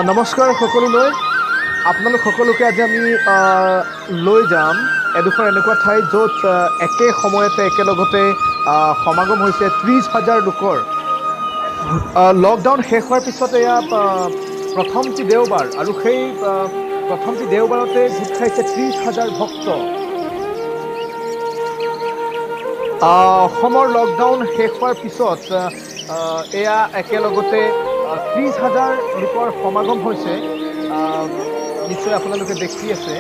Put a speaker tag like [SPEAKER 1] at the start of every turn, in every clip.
[SPEAKER 1] নমস্কাৰ সকলোলৈ আপোনালোক সকলোকে আজি আমি লৈ যাম এডোখৰ এনেকুৱা ঠাই য'ত একে সময়তে একেলগতে সমাগম হৈছে ৩০,০০০ লোকৰ লকডাউন শেষ হোৱাৰ পিছত এয়া প্ৰথমটি দেওবাৰ আৰু সেই প্ৰথমটি দেওবাৰতে গোট খাইছে ৩০,০০০ ভক্ত অসমৰ লকডাউন শেষ হোৱাৰ পিছত এয়া একেলগতে ৩০,০০০ লোকৰ সমাগম হৈছে নিশ্চয় আপোনালোকে দেখি আছে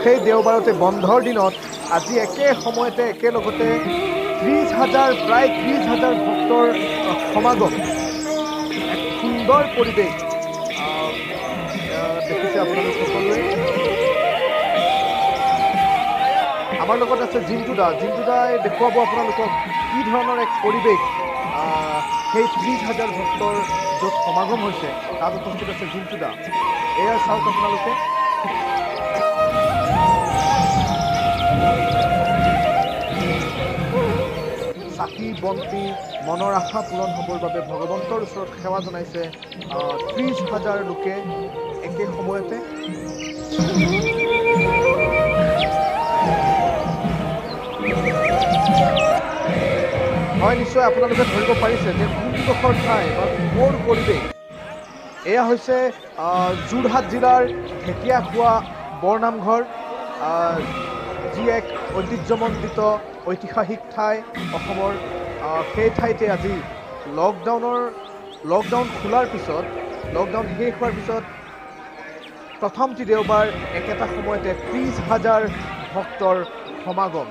[SPEAKER 1] সেই দেওবাৰতে বন্ধৰ দিনত আজি একে সময়তে একেলগতে ৩০,০০০ প্ৰায় ৩০,০০০ ভক্তৰ সমাগম এক সুন্দৰ পৰিৱেশ দেখিছে আপোনালোক সকলোৱে আমাৰ লগত আছে জিন্টুদাই দেখুৱাব আপোনালোকক কি ধৰণৰ এক পৰিৱেশ সেই ৩০,০০০ ভক্তৰ য'ত সমাগম হৈছে তাত উপস্থিত আছে জিন্টুদা এয়া চাওক আপোনালোকে চাকি বন্তি মনৰ আশা পূৰণ হ'বৰ বাবে ভগৱন্তৰ ওচৰত সেৱা জনাইছে ৩০,০০০ লোকে একে সময়তে হয় নিশ্চয় আপোনালোকে ধৰিব পাৰিছে যে কোনডোখৰ ঠাই বা ক'ৰ পৰিৱেশ এয়া হৈছে যোৰহাট জিলাৰ ঢেকীয়াখোৱা বৰনামঘৰ যি এক ঐতিহ্যমণ্ডিত ঐতিহাসিক ঠাই অসমৰ সেই ঠাইতে আজি লকডাউন খোলাৰ পিছত লকডাউন শেষ হোৱাৰ পিছত প্ৰথমটি দেওবাৰ একেটা সময়তে ৩০,০০০ ভক্তৰ সমাগম